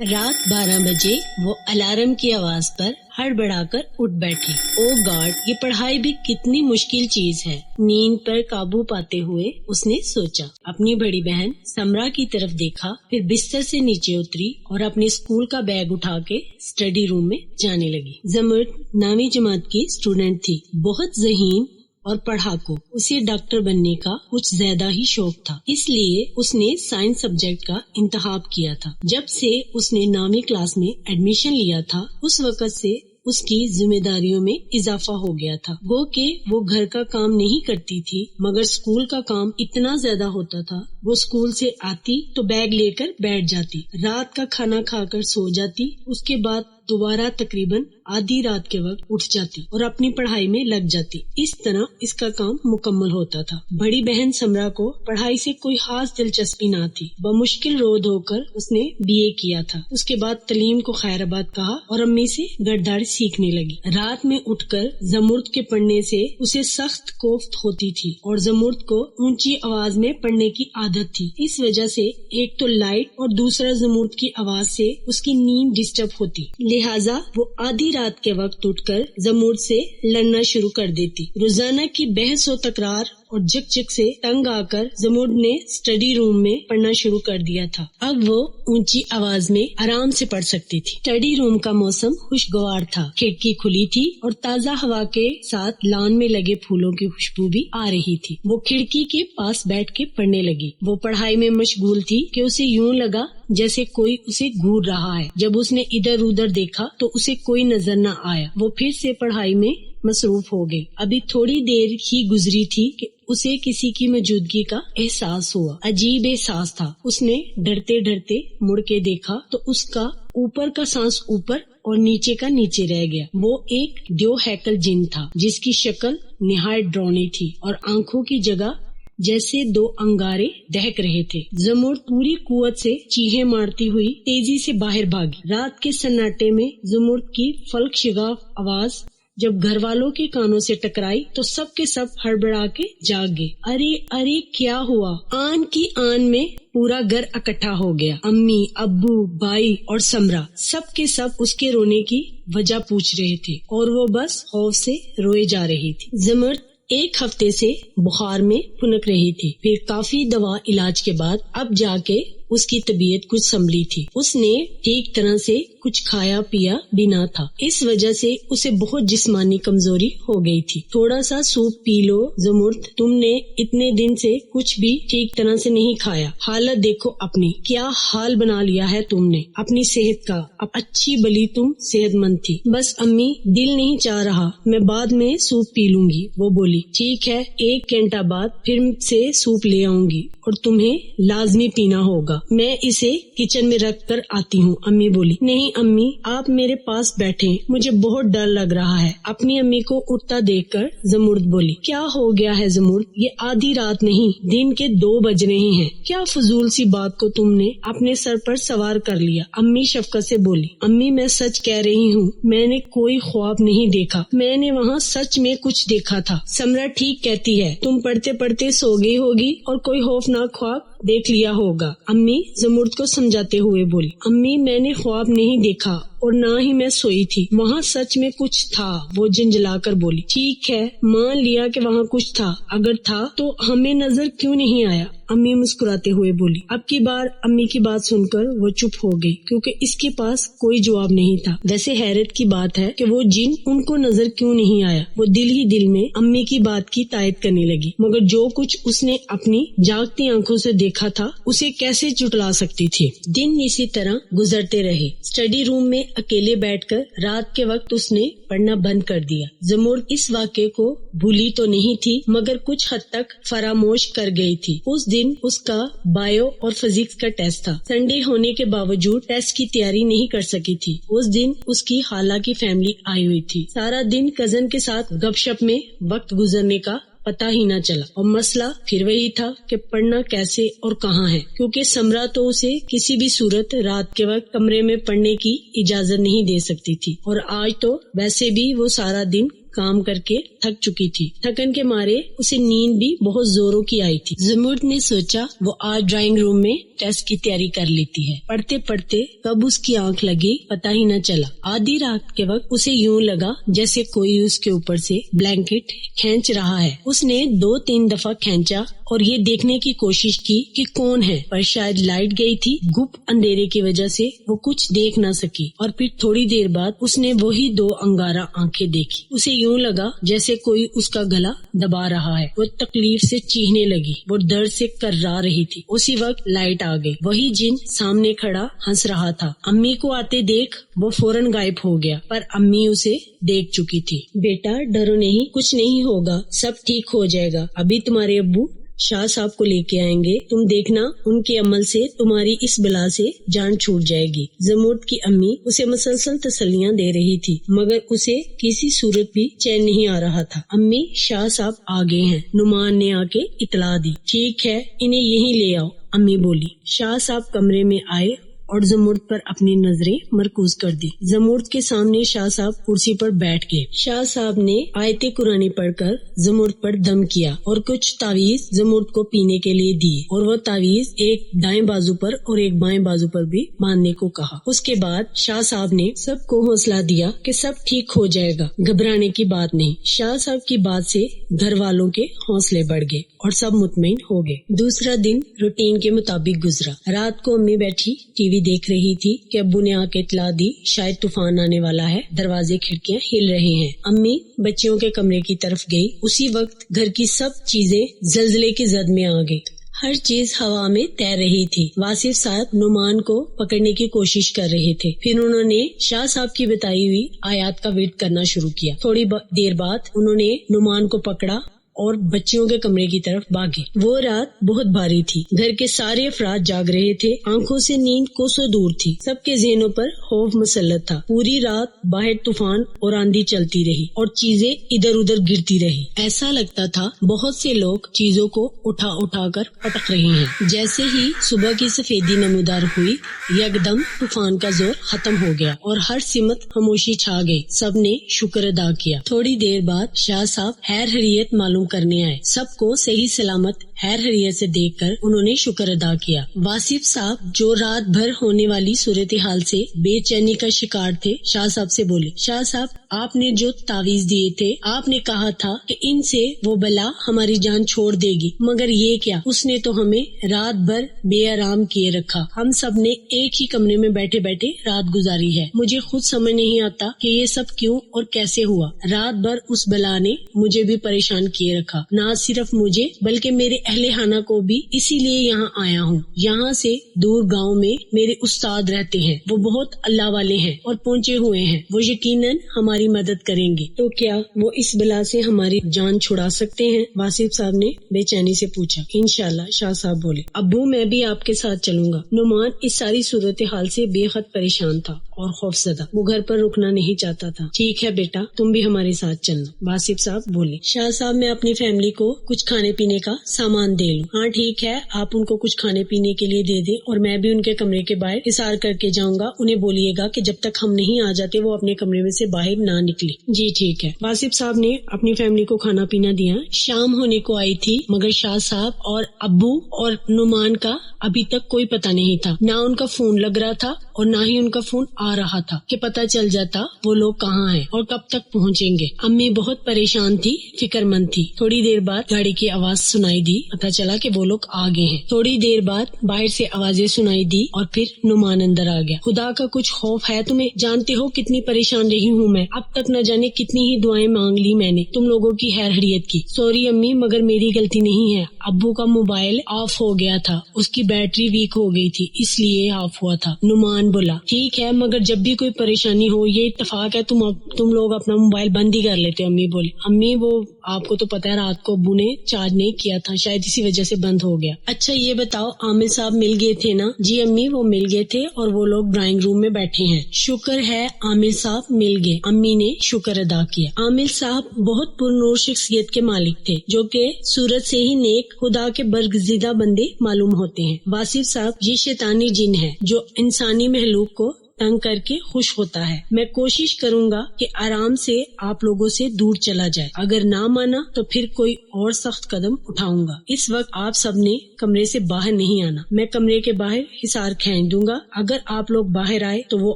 رات 12 بجے وہ الارم کی آواز پر ہڑبڑا کر اٹھ بیٹھی۔ او گاڈ، یہ پڑھائی بھی کتنی مشکل چیز ہے۔ نیند پر قابو پاتے ہوئے اس نے سوچا۔ اپنی بڑی بہن سمرا کی طرف دیکھا، پھر بستر سے نیچے اتری اور اپنے اسکول کا بیگ اٹھا کے اسٹڈی روم میں جانے لگی۔ زمرد 9ویں جماعت کی اسٹوڈنٹ تھی، بہت ذہین اور پڑھاکو۔ اسے ڈاکٹر بننے کا کچھ زیادہ ہی شوق تھا، اس لیے اس نے سائنس سبجیکٹ کا انتخاب کیا تھا۔ جب سے اس نے 9ویں کلاس میں ایڈمیشن لیا تھا، اس وقت سے اس کی ذمہ داریوں میں اضافہ ہو گیا تھا۔ گو کہ وہ گھر کا کام نہیں کرتی تھی، مگر اسکول کا کام اتنا زیادہ ہوتا تھا۔ وہ اسکول سے آتی تو بیگ لے کر بیٹھ جاتی، رات کا کھانا کھا کر سو جاتی، اس کے بعد دوبارہ تقریباً آدھی رات کے وقت اٹھ جاتی اور اپنی پڑھائی میں لگ جاتی۔ اس طرح اس کا کام مکمل ہوتا تھا۔ بڑی بہن سمرا کو پڑھائی سے کوئی خاص دلچسپی نہ تھی۔ بمشکل رو دھو کر اس نے BA کیا تھا۔ اس کے بعد تعلیم کو خیر آباد کہا اور امی سے گرداڑی سیکھنے لگی۔ رات میں اٹھ کر زمرد کے پڑھنے سے اسے سخت کوفت ہوتی تھی اور زمرد کو اونچی آواز میں پڑھنے کی عادت تھی۔ اس وجہ سے ایک تو لائٹ اور دوسرا زمرد کی آواز سے اس کی نیند ڈسٹرب ہوتی، لہٰذا وہ آدھی رات کے وقت اٹھ کر زمرد سے لڑنا شروع کر دیتی۔ روزانہ کی بحث و تکرار اور جھک جھک سے تنگ آ کر زمرد نے اسٹڈی روم میں پڑھنا شروع کر دیا تھا۔ اب وہ اونچی آواز میں آرام سے پڑھ سکتی تھی۔ اسٹڈی روم کا موسم خوشگوار تھا، کھڑکی کھلی تھی اور تازہ ہوا کے ساتھ لان میں لگے پھولوں کی خوشبو بھی آ رہی تھی۔ وہ کھڑکی کے پاس بیٹھ کے پڑھنے لگی۔ وہ پڑھائی میں مشغول تھی کہ اسے یوں لگا جیسے کوئی اسے گھور رہا ہے۔ جب اس نے ادھر ادھر دیکھا تو اسے کوئی نظر نہ آیا۔ وہ پھر سے پڑھائی میں مصروف ہو گئی۔ ابھی تھوڑی دیر ہی گزری تھی کہ اسے کسی کی موجودگی کا احساس ہوا۔ عجیب احساس تھا۔ اس نے ڈرتے ڈرتے مڑ کے دیکھا تو اس کا اوپر کا سانس اوپر اور نیچے کا نیچے رہ گیا۔ وہ ایک دیو ہیکل جن تھا جس کی شکل نہایت ڈراؤنی تھی اور آنکھوں کی جگہ جیسے 2 انگارے دہک رہے تھے۔ زمرد پوری قوت سے چیخیں مارتی ہوئی تیزی سے باہر بھاگی۔ رات کے سناٹے میں زمرد کی فلک شگاف آواز جب گھر والوں کے کانوں سے ٹکرائی تو سب کے سب ہڑبڑا کے جاگ گئے۔ ارے ارے کیا ہوا؟ آن کی آن میں پورا گھر اکٹھا ہو گیا۔ امی، ابو، بھائی اور سمرا سب کے سب اس کے رونے کی وجہ پوچھ رہے تھے اور وہ بس خوف سے روئے جا رہی تھی۔ زمرد 1 ہفتے سے بخار میں پھنک رہی تھی، پھر کافی دوا علاج کے بعد اب جا کے اس کی طبیعت کچھ سنبھلی تھی۔ اس نے ٹھیک طرح سے کچھ کھایا پیا بھی نہ تھا، اس وجہ سے اسے بہت جسمانی کمزوری ہو گئی تھی۔ تھوڑا سا سوپ پی لو زمرد، تم نے اتنے دن سے کچھ بھی ٹھیک طرح سے نہیں کھایا۔ حالت دیکھو اپنی، کیا حال بنا لیا ہے تم نے اپنی صحت کا۔ اب اچھی بلی تم صحت مند تھی۔ بس امی، دل نہیں چاہ رہا، میں بعد میں سوپ پی لوں گی، وہ بولی۔ ٹھیک ہے، 1 گھنٹہ بعد پھر سے سوپ لے آؤں گی اور تمہیں لازمی پینا ہوگا۔ میں اسے کچن میں رکھ کر آتی ہوں، امی بولی۔ نہیں امی، آپ میرے پاس بیٹھیں، مجھے بہت ڈر لگ رہا ہے، اپنی امی کو اٹھتا دیکھ کر زمرد بولی۔ کیا ہو گیا ہے زمرد؟ یہ آدھی رات نہیں، دن کے 2 بج رہے ہیں، کیا فضول سی بات کو تم نے اپنے سر پر سوار کر لیا؟ امی شفقت سے بولی۔ امی، میں سچ کہہ رہی ہوں، میں نے کوئی خواب نہیں دیکھا، میں نے وہاں سچ میں کچھ دیکھا تھا۔ سمرا ٹھیک کہتی ہے، تم پڑھتے پڑھتے سو گئی ہوگی اور کوئی خوفناک خواب دیکھ لیا ہوگا، امی زمرد کو سمجھاتے ہوئے بولی۔ امی، میں نے خواب نہیں دیکھا اور نہ ہی میں سوئی تھی، وہاں سچ میں کچھ تھا، وہ جھنجھلا کر بولی۔ ٹھیک ہے، مان لیا کہ وہاں کچھ تھا، اگر تھا تو ہمیں نظر کیوں نہیں آیا؟ امی مسکراتے ہوئے بولی۔ اب کی بار امی کی بات سن کر وہ چپ ہو گئی کیونکہ اس کے پاس کوئی جواب نہیں تھا۔ ویسے حیرت کی بات ہے کہ وہ جن ان کو نظر کیوں نہیں آیا۔ وہ دل ہی دل میں امی کی بات کی تائید کرنے لگی، مگر جو کچھ اس نے اپنی جاگتی آنکھوں سے دیکھا تھا اسے کیسے جھٹلا سکتی تھی۔ دن اسی طرح گزرتے رہے۔ اسٹڈی روم میں اکیلے بیٹھ کر رات کے وقت اس نے پڑھنا بند کر دیا۔ زمرد اس واقعے کو بھولی تو نہیں تھی مگر کچھ حد تک فراموش کر گئی تھی۔ اس دن اس کا بائیو اور فزکس کا ٹیسٹ تھا۔ سنڈے ہونے کے باوجود ٹیسٹ کی تیاری نہیں کر سکی تھی۔ اس دن اس کی خالہ کی فیملی آئی ہوئی تھی۔ سارا دن کزن کے ساتھ گپ شپ میں وقت گزرنے کا پتہ ہی نہ چلا اور مسئلہ پھر وہی تھا کہ پڑھنا کیسے اور کہاں ہے، کیونکہ سمرا تو اسے کسی بھی صورت رات کے وقت کمرے میں پڑھنے کی اجازت نہیں دے سکتی تھی اور آج تو ویسے بھی وہ سارا دن کام کر کے تھک چکی تھی. تھکن کے مارے اسے نیند بھی بہت زوروں کی آئی تھی. زمرد نے سوچا وہ آج ڈرائنگ روم میں ٹیسٹ کی تیاری کر لیتی ہے. پڑھتے پڑھتے کب اس کی آنکھ لگی پتہ ہی نہ چلا. آدھی رات کے وقت اسے یوں لگا جیسے کوئی اس کے اوپر سے بلینکٹ کھینچ رہا ہے. اس نے 2-3 دفعہ کھینچا اور یہ دیکھنے کی کوشش کی کہ کون ہے، پر شاید لائٹ گئی تھی. گپ اندھیرے کی وجہ سے وہ کچھ دیکھ نہ سکی اور پھر تھوڑی دیر بعد اس نے وہی 2 انگارہ آنکھیں دیکھی. اسے یوں لگا جیسے کوئی اس کا گلا دبا رہا ہے. وہ تکلیف سے چیخنے لگی، وہ درد سے کرا رہی تھی. اسی وقت لائٹ آ گئی. وہی جن سامنے کھڑا ہنس رہا تھا. امی کو آتے دیکھ وہ فوراً غائب ہو گیا، پر امی اسے دیکھ چکی تھی. بیٹا ڈرو نہیں، کچھ نہیں ہوگا، سب ٹھیک ہو جائے گا. ابھی تمہارے ابو شاہ صاحب کو لے کے آئیں گے، تم دیکھنا ان کے عمل سے تمہاری اس بلا سے جان چھوٹ جائے گی. زمرد کی امی اسے مسلسل تسلیاں دے رہی تھی مگر اسے کسی صورت بھی چین نہیں آ رہا تھا. امی شاہ صاحب آ گئے ہیں، نعمان نے آ کے اطلاع دی. ٹھیک ہے انہیں یہیں لے آؤ، امی بولی. شاہ صاحب کمرے میں آئے اور زمرد پر اپنی نظریں مرکوز کر دی. زمرد کے سامنے شاہ صاحب کرسی پر بیٹھ گئے. شاہ صاحب نے آیت قرآن پڑھ کر زمرد پر دم کیا اور کچھ تعویذ زمرد کو پینے کے لیے دیے اور وہ تعویذ ایک دائیں بازو پر اور ایک بائیں بازو پر بھی باندھنے کو کہا. اس کے بعد شاہ صاحب نے سب کو حوصلہ دیا کہ سب ٹھیک ہو جائے گا، گھبرانے کی بات نہیں. شاہ صاحب کی بات سے گھر والوں کے حوصلے بڑھ گئے اور سب مطمئن ہو گئے. دوسرا دن روٹین کے مطابق گزرا. رات کو امی بیٹھی ٹی وی دیکھ رہی تھی کہ ابو نے آ کے اطلاع دی شاید طوفان آنے والا ہے، دروازے کھڑکیاں ہل رہے ہیں. امی بچیوں کے کمرے کی طرف گئی. اسی وقت گھر کی سب چیزیں زلزلے کی زد میں آ گئی. ہر چیز ہوا میں تیر رہی تھی. واصف صاحب نعمان کو پکڑنے کی کوشش کر رہے تھے. پھر انہوں نے شاہ صاحب کی بتائی ہوئی آیات کا ورد کرنا شروع کیا. تھوڑی دیر بعد انہوں نے نعمان کو پکڑا اور بچیوں کے کمرے کی طرف بھاگے. وہ رات بہت بھاری تھی. گھر کے سارے افراد جاگ رہے تھے. آنکھوں سے نیند کوسوں دور تھی. سب کے ذہنوں پر خوف مسلط تھا. پوری رات باہر طوفان اور آندھی چلتی رہی اور چیزیں ادھر ادھر گرتی رہی. ایسا لگتا تھا بہت سے لوگ چیزوں کو اٹھا اٹھا کر پٹک رہے ہیں. جیسے ہی صبح کی سفیدی نمودار ہوئی یکدم طوفان کا زور ختم ہو گیا اور ہر سمت خاموشی چھا گئی. سب نے شکر ادا کیا. تھوڑی دیر بعد شاہ صاحب خیر خیریت معلوم کرنے آئے. سب کو صحیح سلامت خیر خیریت سے دیکھ کر انہوں نے شکر ادا کیا. واصف صاحب جو رات بھر ہونے والی صورتحال سے بے چینی کا شکار تھے شاہ صاحب سے بولے، شاہ صاحب آپ نے جو تعویذ دیے تھے آپ نے کہا تھا کہ ان سے وہ بلا ہماری جان چھوڑ دے گی، مگر یہ کیا، اس نے تو ہمیں رات بھر بے آرام کیے رکھا. ہم سب نے ایک ہی کمرے میں بیٹھے بیٹھے رات گزاری ہے. مجھے خود سمجھ نہیں آتا کہ یہ سب کیوں اور کیسے ہوا. رات بھر اس بلا نے مجھے بھی پریشان کیے رکھا. نہ صرف مجھے بلکہ میرے اہل خانہ کو بھی. اسی لیے یہاں آیا ہوں. یہاں سے دور گاؤں میں میرے استاد رہتے ہیں. وہ بہت اللہ والے ہیں اور پہنچے ہوئے ہیں. وہ یقیناً ہماری مدد کریں گے. تو کیا وہ اس بلا سے ہماری جان چھڑا سکتے ہیں؟ واصف صاحب نے بے چینی سے پوچھا. انشاءاللہ، شاہ صاحب بولے. ابو میں بھی آپ کے ساتھ چلوں گا. نعمان اس ساری صورتحال سے بے حد پریشان تھا اور خوفزدہ. وہ گھر پر رکنا نہیں چاہتا تھا. ٹھیک ہے بیٹا تم بھی ہمارے ساتھ چلنا، واصف صاحب بولے. شاہ صاحب میں اپنی فیملی کو کچھ کھانے پینے کا سامان دے لوں. ہاں ٹھیک ہے، آپ ان کو کچھ کھانے پینے کے لیے دے دیں اور میں بھی ان کے کمرے کے باہر حصار کر کے جاؤں گا. انہیں بولیے گا کہ جب تک ہم نہیں آ جاتے وہ اپنے کمرے میں سے باہر نہ نکلے. جی ٹھیک ہے. واصف صاحب نے اپنی فیملی کو کھانا پینا دیا. شام ہونے کو آئی تھی مگر شاہ صاحب اور ابو اور نعمان کا ابھی تک کوئی پتہ نہیں تھا. نہ ان کا فون لگ رہا تھا اور نہ ہی ان کا فون آ رہا تھا کہ پتہ چل جاتا وہ لوگ کہاں ہیں اور کب تک پہنچیں گے. امی بہت پریشان تھی، فکر مند تھی. تھوڑی دیر بعد گاڑی کی آواز سنائی دی. پتہ چلا کہ وہ لوگ آ گئے ہیں. تھوڑی دیر بعد باہر سے آوازیں سنائی دی اور پھر نعمان اندر آ گیا. خدا کا کچھ خوف ہے تمہیں؟ جانتے ہو کتنی پریشان رہی ہوں میں. اب تک نہ جانے کتنی ہی دعائیں مانگ لی میں نے تم لوگوں کی خیر خیریت کی. سوری امی مگر میری غلطی نہیں ہے. ابو کا موبائل آف ہو گیا تھا، اس کی بیٹری ویک ہو گئی تھی اس لیے آف ہوا تھا. نعمان بولا. ٹھیک ہے مگر جب بھی کوئی پریشانی ہو یہ اتفاق ہے تم لوگ اپنا موبائل بند ہی کر لیتے. امی بولی. امی وہ آپ کو تو پتا ہے رات کو ابو نے چارج نہیں کیا تھا، شاید اسی وجہ سے بند ہو گیا. اچھا یہ بتاؤ عامر صاحب مل گئے تھے نا؟ جی امی وہ مل گئے تھے اور وہ لوگ ڈرائنگ روم میں بیٹھے ہیں. شکر ہے عامر صاحب مل گئے. امی نے شکر ادا کیا. عامر صاحب بہت پرنور شخصیت کے مالک تھے جو کہ صورت سے ہی نیک خدا کے برگزیدہ بندے معلوم ہوتے ہیں. واصف صاحب یہ شیطانی جن ہے جو انسانی محلوق کو تنگ کر کے خوش ہوتا ہے. میں کوشش کروں گا کہ آرام سے آپ لوگوں سے دور چلا جائے. اگر نہ مانا تو پھر کوئی اور سخت قدم اٹھاؤں گا. اس وقت آپ سب نے کمرے سے باہر نہیں آنا. میں کمرے کے باہر حصار کھینچ دوں گا. اگر آپ لوگ باہر آئے تو وہ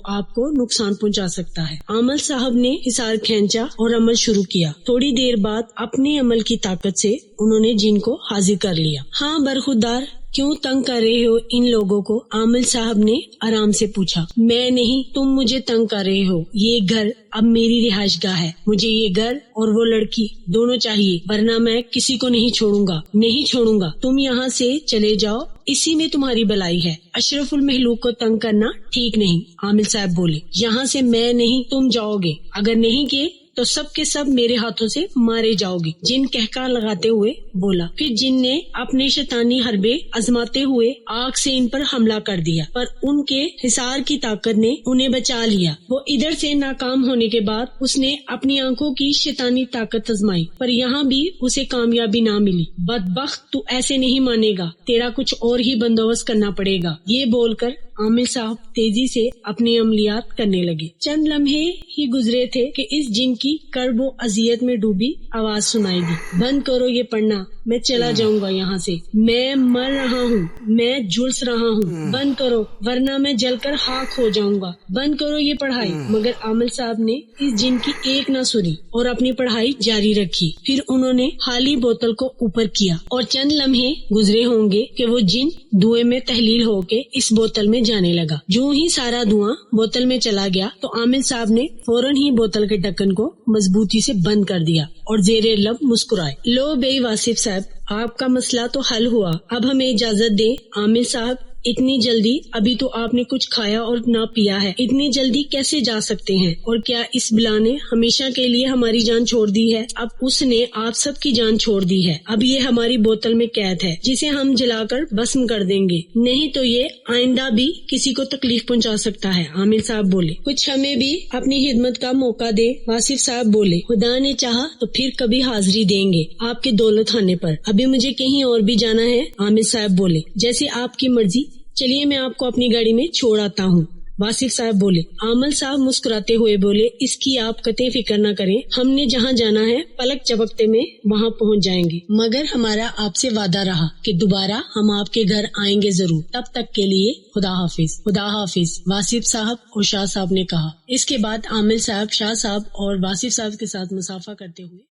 آپ کو نقصان پہنچا سکتا ہے. عامل صاحب نے حصار کھینچا اور عمل شروع کیا. تھوڑی دیر بعد اپنے عمل کی طاقت سے انہوں نے جن کو حاضر کر لیا. ہاں برخودار، کیوں تنگ کر رہے ہو ان لوگوں کو؟ عامل صاحب نے آرام سے پوچھا. میں نہیں، تم مجھے تنگ کر رہے ہو. یہ گھر اب میری رہائش گاہ ہے. مجھے یہ گھر اور وہ لڑکی دونوں چاہیے، ورنہ میں کسی کو نہیں چھوڑوں گا. تم یہاں سے چلے جاؤ، اسی میں تمہاری بلائی ہے. اشرف المخلوق کو تنگ کرنا ٹھیک نہیں. عامل صاحب بولے. یہاں سے میں نہیں، تم جاؤ گے. اگر نہیں گئے تو سب کے سب میرے ہاتھوں سے مارے جاؤ گے. جن کہکا لگاتے ہوئے بولا. پھر جن نے اپنے شیطانی حربے آزماتے ہوئے آگ سے ان پر حملہ کر دیا، پر ان کے حصار کی طاقت نے انہیں بچا لیا. وہ ادھر سے ناکام ہونے کے بعد اس نے اپنی آنکھوں کی شیطانی طاقت آزمائی، پر یہاں بھی اسے کامیابی نہ ملی. بدبخت، تو ایسے نہیں مانے گا، تیرا کچھ اور ہی بندوبست کرنا پڑے گا. یہ بول کر عامل صاحب تیزی سے اپنے عملیات کرنے لگے. چند لمحے ہی گزرے تھے کہ اس جن کی کرب و اذیت میں ڈوبی آواز سنائی دی. بند کرو یہ پڑھنا، میں چلا جاؤں گا یہاں سے. میں مر رہا ہوں، میں جھلس رہا ہوں. بند کرو ورنہ میں جل کر خاک ہو جاؤں گا. بند کرو یہ پڑھائی. مگر عامل صاحب نے اس جن کی ایک نہ سنی اور اپنی پڑھائی جاری رکھی. پھر انہوں نے خالی بوتل کو اوپر کیا اور چند لمحے گزرے ہوں گے کہ وہ جن دھوئے میں تحلیل ہو کے اس بوتل میں جانے لگا. جو ہی سارا دھواں بوتل میں چلا گیا تو عامل صاحب نے فوراً ہی بوتل کے ڈھکن کو مضبوطی سے بند کر دیا اور زیر لب مسکرائے. لو بے واصف صاحب، آپ کا مسئلہ تو حل ہوا. اب ہمیں اجازت دیں. عامل صاحب، اتنی جلدی؟ ابھی تو آپ نے کچھ کھایا اور نہ پیا ہے. اتنی جلدی کیسے جا سکتے ہیں؟ اور کیا اس بلا نے ہمیشہ کے لیے ہماری جان چھوڑ دی ہے؟ اب اس نے آپ سب کی جان چھوڑ دی ہے. اب یہ ہماری بوتل میں قید ہے جسے ہم جلا کر بھسم کر دیں گے. نہیں تو یہ آئندہ بھی کسی کو تکلیف پہنچا سکتا ہے. عامل صاحب بولے. کچھ ہمیں بھی اپنی خدمت کا موقع دے. واصف صاحب بولے. خدا نے چاہا تو پھر کبھی حاضری دیں گے آپ کے دولت خانے پر. ابھی مجھے کہیں اور بھی جانا ہے. عامل صاحب بولے. جیسے آپ کی مرضی. چلیے میں آپ کو اپنی گاڑی میں چھوڑ آتا ہوں. واصف صاحب بولے. عامل صاحب مسکراتے ہوئے بولے. اس کی آپ قطعی فکر نہ کریں، ہم نے جہاں جانا ہے پلک جھپکتے میں وہاں پہنچ جائیں گے. مگر ہمارا آپ سے وعدہ رہا کہ دوبارہ ہم آپ کے گھر آئیں گے ضرور. تب تک کے لیے خدا حافظ. خدا حافظ، واصف صاحب اور شاہ صاحب نے کہا. اس کے بعد عامل صاحب شاہ صاحب اور واصف صاحب کے ساتھ مصافحہ کرتے ہوئے